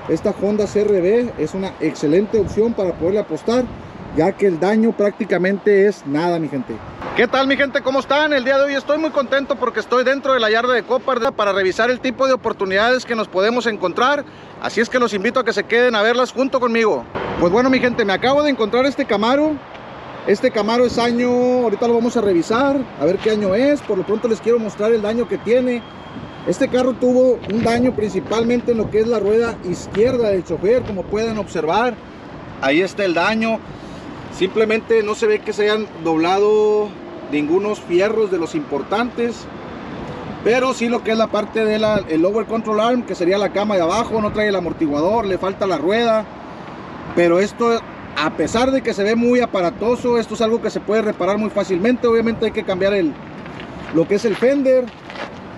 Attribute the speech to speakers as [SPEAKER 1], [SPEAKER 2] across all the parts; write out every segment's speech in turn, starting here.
[SPEAKER 1] esta Honda CR-V es una excelente opción para poderle apostar, ya que el daño prácticamente es nada, mi gente. ¿Qué tal, mi gente? ¿Cómo están? El día de hoy estoy muy contento porque estoy dentro de la yarda de Copart para revisar el tipo de oportunidades que nos podemos encontrar. Así es que los invito a que se queden a verlas junto conmigo. Pues bueno, mi gente, me acabo de encontrar este Camaro. Este Camaro es año, ahorita lo vamos a revisar, a ver qué año es. Por lo pronto les quiero mostrar el daño que tiene. Este carro tuvo un daño principalmente en lo que es la rueda izquierda del chofer, como pueden observar. Ahí está el daño. Simplemente no se ve que se hayan doblado ningunos fierros de los importantes, pero sí lo que es la parte de el lower control arm, que sería la cama de abajo, no trae el amortiguador, le falta la rueda. Pero esto, a pesar de que se ve muy aparatoso, esto es algo que se puede reparar muy fácilmente. Obviamente hay que cambiar lo que es el fender,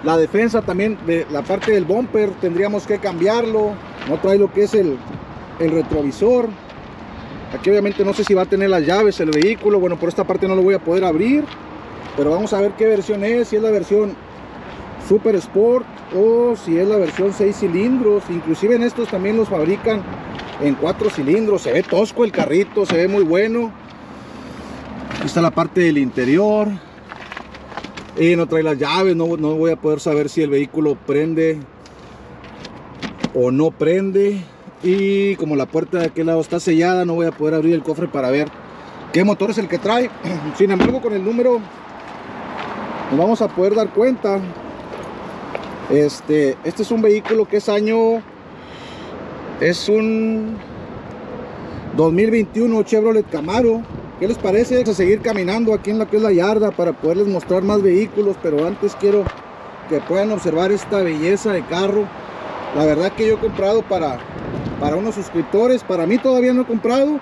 [SPEAKER 1] la defensa también de la parte del bumper, tendríamos que cambiarlo. No trae lo que es el retrovisor. Aquí obviamente no sé si va a tener las llaves el vehículo. Bueno, por esta parte no lo voy a poder abrir, pero vamos a ver qué versión es, si es la versión Super Sport o si es la versión 6 cilindros. Inclusive en estos también los fabrican en 4 cilindros. Se ve tosco el carrito, se ve muy bueno. Aquí está la parte del interior. Y no trae las llaves, no voy a poder saber si el vehículo prende o no prende. Y como la puerta de aquel lado está sellada, no voy a poder abrir el cofre para ver qué motor es el que trae. Sin embargo, con el número nos vamos a poder dar cuenta. Este es un vehículo que es un 2021 Chevrolet Camaro. ¿Qué les parece? Vamos a seguir caminando aquí en lo que es la yarda para poderles mostrar más vehículos, pero antes quiero que puedan observar esta belleza de carro. La verdad que yo he comprado para unos suscriptores. Para mí todavía no he comprado.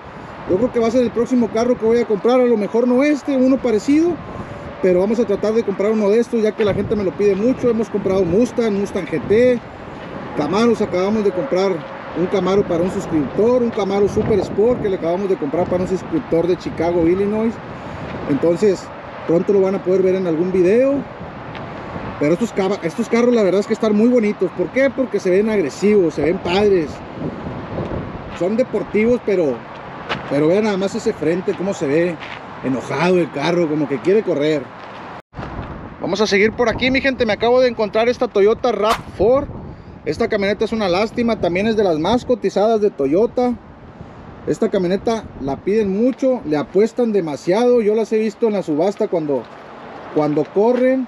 [SPEAKER 1] Yo creo que va a ser el próximo carro que voy a comprar. A lo mejor no uno parecido, pero vamos a tratar de comprar uno de estos, ya que la gente me lo pide mucho. Hemos comprado Mustang GT, Camaros. Acabamos de comprar un Camaro para un suscriptor, un Camaro Super Sport que le acabamos de comprar para un suscriptor de Chicago, Illinois. Entonces pronto lo van a poder ver en algún video. Pero estos carros la verdad es que están muy bonitos. ¿Por qué? Porque se ven agresivos, se ven padres. Son deportivos, pero vean nada más ese frente, cómo se ve enojado el carro, como que quiere correr. Vamos a seguir por aquí, mi gente. Me acabo de encontrar esta Toyota RAV4. Esta camioneta es una lástima, también es de las más cotizadas de Toyota. Esta camioneta la piden mucho, le apuestan demasiado. Yo las he visto en la subasta cuando corren,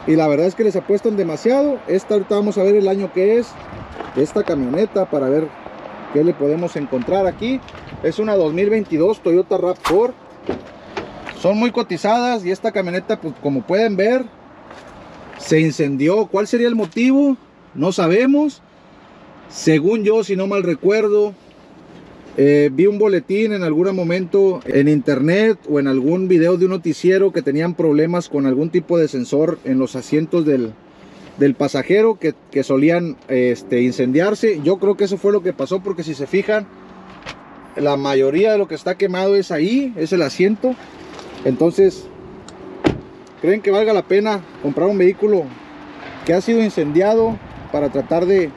[SPEAKER 1] y la verdad es que les apuestan demasiado. Ahorita vamos a ver el año que es de esta camioneta para ver qué le podemos encontrar aquí. Es una 2022 Toyota RAV4. Son muy cotizadas y esta camioneta, pues como pueden ver, se incendió. ¿Cuál sería el motivo? No sabemos. Según yo, si no mal recuerdo, vi un boletín en algún momento en internet o en algún video de un noticiero que tenían problemas con algún tipo de sensor en los asientos del pasajero que solían incendiarse. Yo creo que eso fue lo que pasó, porque si se fijan, la mayoría de lo que está quemado es ahí, es el asiento. Entonces, ¿creen que valga la pena comprar un vehículo que ha sido incendiado para tratar de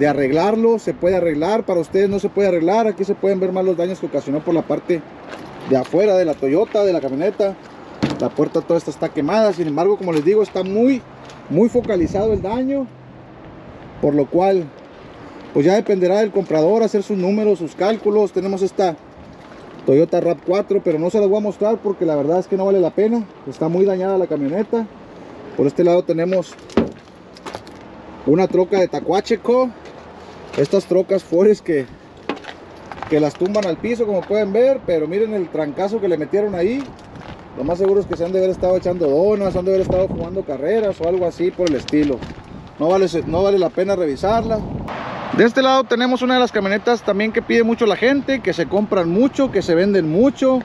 [SPEAKER 1] arreglarlo? Se puede arreglar, para ustedes no se puede arreglar. Aquí se pueden ver más los daños que ocasionó por la parte de afuera de la Toyota, de la camioneta. La puerta toda esta está quemada. Sin embargo, como les digo, está muy focalizado el daño, por lo cual pues ya dependerá del comprador hacer sus números, sus cálculos. Tenemos esta Toyota RAV4, pero no se las voy a mostrar porque la verdad es que no vale la pena. Está muy dañada la camioneta. Por este lado tenemos una troca de Tacuacheco. Estas trocas Forest que las tumban al piso, como pueden ver. Pero miren el trancazo que le metieron ahí. Lo más seguro es que se han de haber estado echando donas, han de haber estado jugando carreras o algo así por el estilo. No vale la pena revisarla. De este lado tenemos una de las camionetas también que pide mucho la gente, que se compran mucho, que se venden mucho,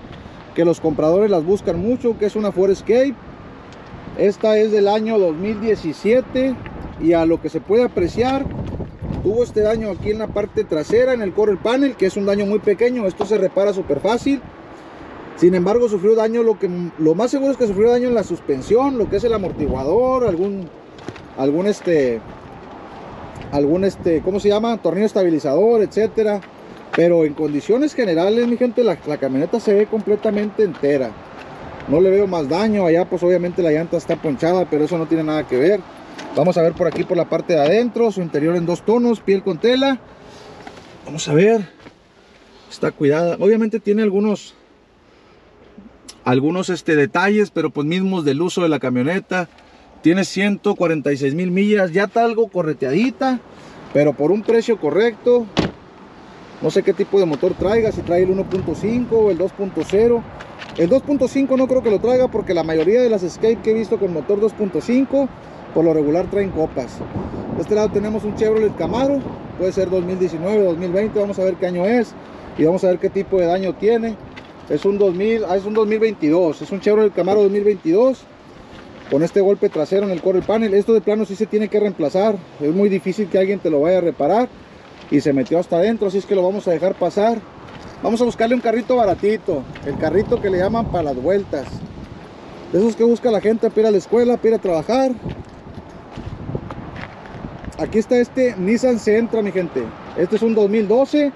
[SPEAKER 1] que los compradores las buscan mucho, que es una Ford Escape. Esta es del año 2017 y a lo que se puede apreciar, tuvo este daño aquí en la parte trasera, en el quarter panel, que es un daño muy pequeño. Esto se repara súper fácil. Sin embargo, sufrió daño, lo más seguro es que sufrió daño en la suspensión, lo que es el amortiguador, algún algún ¿cómo se llama? Tornillo estabilizador, etcétera. Pero en condiciones generales, mi gente, la camioneta se ve completamente entera. No le veo más daño. Allá pues obviamente la llanta está ponchada, pero eso no tiene nada que ver. Vamos a ver por aquí por la parte de adentro. Su interior en 2 tonos, piel con tela. Vamos a ver. Está cuidada. Obviamente tiene algunos detalles, pero pues mismos del uso de la camioneta. Tiene 146,000 millas. Ya está algo correteadita, pero por un precio correcto. No sé qué tipo de motor traiga, si trae el 1.5 o el 2.0. El 2.5 no creo que lo traiga, porque la mayoría de las Escape que he visto con motor 2.5 por lo regular traen copas. De este lado tenemos un Chevrolet Camaro, puede ser 2019, 2020, vamos a ver qué año es y vamos a ver qué tipo de daño tiene. Es un 2022, es un Chevrolet Camaro 2022 con este golpe trasero en el quarter panel. Esto de plano sí se tiene que reemplazar, es muy difícil que alguien te lo vaya a reparar y se metió hasta adentro, así es que lo vamos a dejar pasar. Vamos a buscarle un carrito baratito, el carrito que le llaman para las vueltas, de esos que busca la gente para ir a la escuela, para ir a trabajar. Aquí está este Nissan Sentra, mi gente. Este es un 2012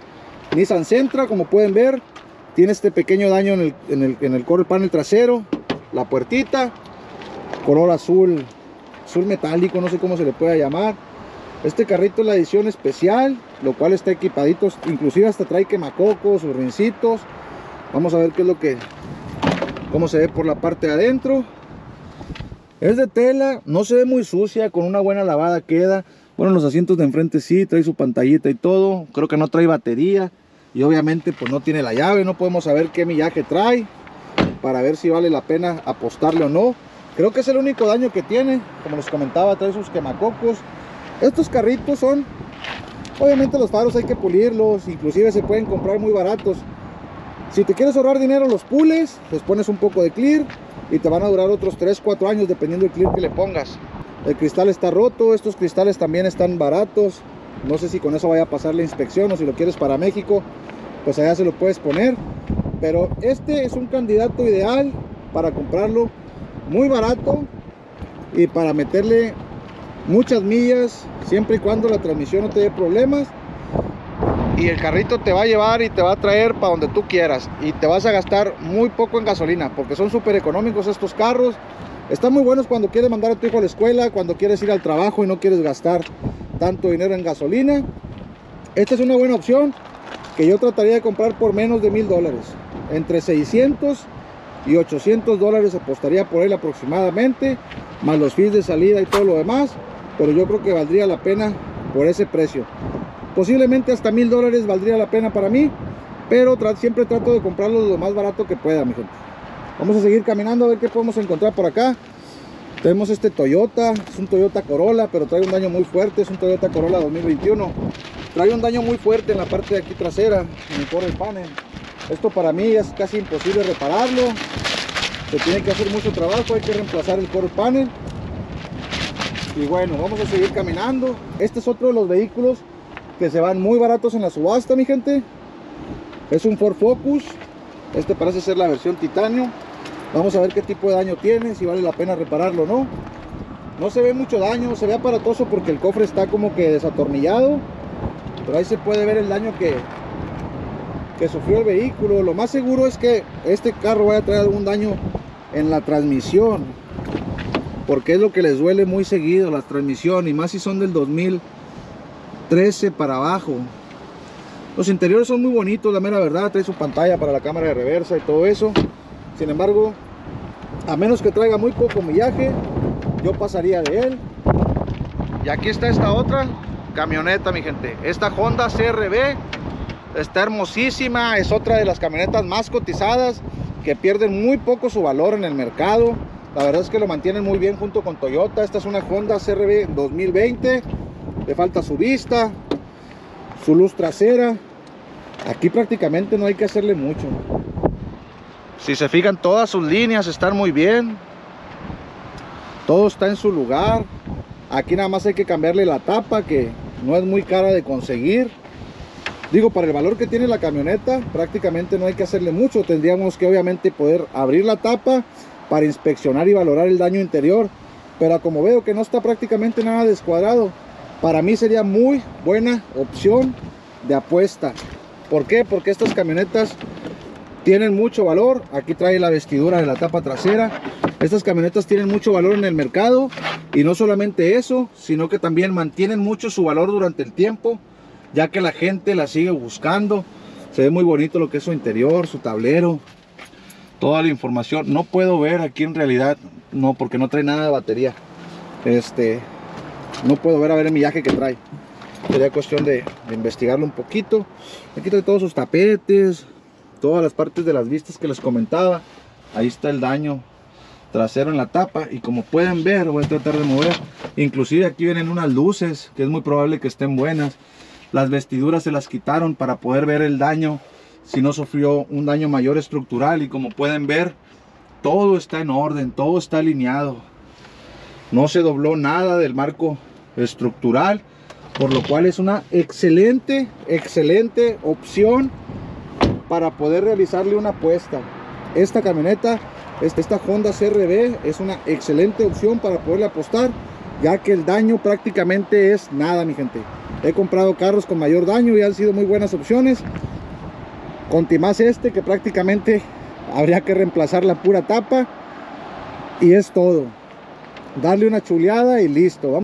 [SPEAKER 1] Nissan Sentra, como pueden ver. Tiene este pequeño daño en el quarter panel trasero, la puertita, color azul metálico, no sé cómo se le pueda llamar. Este carrito es la edición especial, lo cual está equipadito, inclusive hasta trae quemacocos, sus rincitos. Vamos a ver qué es cómo se ve por la parte de adentro. Es de tela, no se ve muy sucia, con una buena lavada queda. Bueno, los asientos de enfrente sí, trae su pantallita y todo. Creo que no trae batería y obviamente pues no tiene la llave. No podemos saber qué millaje trae para ver si vale la pena apostarle o no. Creo que es el único daño que tiene. Como les comentaba, trae sus quemacocos. Estos carritos son, obviamente los faros hay que pulirlos, inclusive se pueden comprar muy baratos. Si te quieres ahorrar dinero, los pules, les pones un poco de clear y te van a durar otros 3-4 años dependiendo del clear que le pongas. El cristal está roto, estos cristales también están baratos. No sé si con eso vaya a pasar la inspección o si lo quieres para México, pues allá se lo puedes poner. Pero este es un candidato ideal para comprarlo muy barato y para meterle muchas millas, siempre y cuando la transmisión no te dé problemas. Y el carrito te va a llevar y te va a traer para donde tú quieras y te vas a gastar muy poco en gasolina, porque son súper económicos estos carros. Están muy buenos cuando quieres mandar a tu hijo a la escuela, cuando quieres ir al trabajo y no quieres gastar tanto dinero en gasolina. Esta es una buena opción que yo trataría de comprar por menos de $1,000. Entre 600 y 800 dólares apostaría por él aproximadamente, más los fees de salida y todo lo demás. Pero yo creo que valdría la pena por ese precio. Posiblemente hasta $1,000 valdría la pena para mí, pero siempre trato de comprarlo lo más barato que pueda, mi gente. Vamos a seguir caminando a ver qué podemos encontrar por acá. Tenemos este Toyota, es un Toyota Corolla, pero trae un daño muy fuerte. Es un Toyota Corolla 2021. Trae un daño muy fuerte en la parte de aquí trasera, en el quarter panel. Esto para mí es casi imposible repararlo. Se tiene que hacer mucho trabajo, hay que reemplazar el quarter panel. Y bueno, vamos a seguir caminando. Este es otro de los vehículos que se van muy baratos en la subasta, mi gente. Es un Ford Focus. Este parece ser la versión titanio. Vamos a ver qué tipo de daño tiene, si vale la pena repararlo o no. No se ve mucho daño, se ve aparatoso porque el cofre está como que desatornillado, pero ahí se puede ver el daño que sufrió el vehículo. Lo más seguro es que este carro vaya a traer algún daño en la transmisión, porque es lo que les duele muy seguido, la transmisión, y más si son del 2013 para abajo. Los interiores son muy bonitos, la mera verdad. Trae su pantalla para la cámara de reversa y todo eso. Sin embargo, a menos que traiga muy poco millaje, yo pasaría de él. Y aquí está esta otra camioneta, mi gente. Esta Honda CR-V está hermosísima. Es otra de las camionetas más cotizadas, que pierden muy poco su valor en el mercado. La verdad es que lo mantienen muy bien junto con Toyota. Esta es una Honda CR-V 2020. Le falta su vista, su luz trasera. Aquí prácticamente no hay que hacerle mucho. Si se fijan, todas sus líneas están muy bien. Todo está en su lugar. Aquí nada más hay que cambiarle la tapa, que no es muy cara de conseguir. Digo, para el valor que tiene la camioneta, prácticamente no hay que hacerle mucho. Tendríamos que obviamente poder abrir la tapa para inspeccionar y valorar el daño interior. Pero como veo que no está prácticamente nada descuadrado, para mí sería muy buena opción de apuesta. ¿Por qué? Porque estas camionetas tienen mucho valor. Aquí trae la vestidura de la tapa trasera. Estas camionetas tienen mucho valor en el mercado, y no solamente eso, sino que también mantienen mucho su valor durante el tiempo, ya que la gente la sigue buscando. Se ve muy bonito lo que es su interior, su tablero, toda la información. No puedo ver aquí en realidad, no, porque no trae nada de batería. No puedo ver el millaje que trae. Sería cuestión de investigarlo un poquito. Aquí trae todos sus tapetes, todas las partes de las vistas que les comentaba. Ahí está el daño trasero en la tapa, y como pueden ver, voy a tratar de mover, inclusive aquí vienen unas luces que es muy probable que estén buenas. Las vestiduras se las quitaron para poder ver el daño, si no sufrió un daño mayor estructural, y como pueden ver, todo está en orden, todo está alineado, no se dobló nada del marco estructural, por lo cual es una excelente opción para poder realizarle una apuesta. Esta camioneta, esta Honda CR-V, es una excelente opción para poderle apostar, ya que el daño prácticamente es nada, mi gente. He comprado carros con mayor daño y han sido muy buenas opciones. Contimás que prácticamente habría que reemplazar la pura tapa, y es todo. Darle una chuleada y listo. Vamos.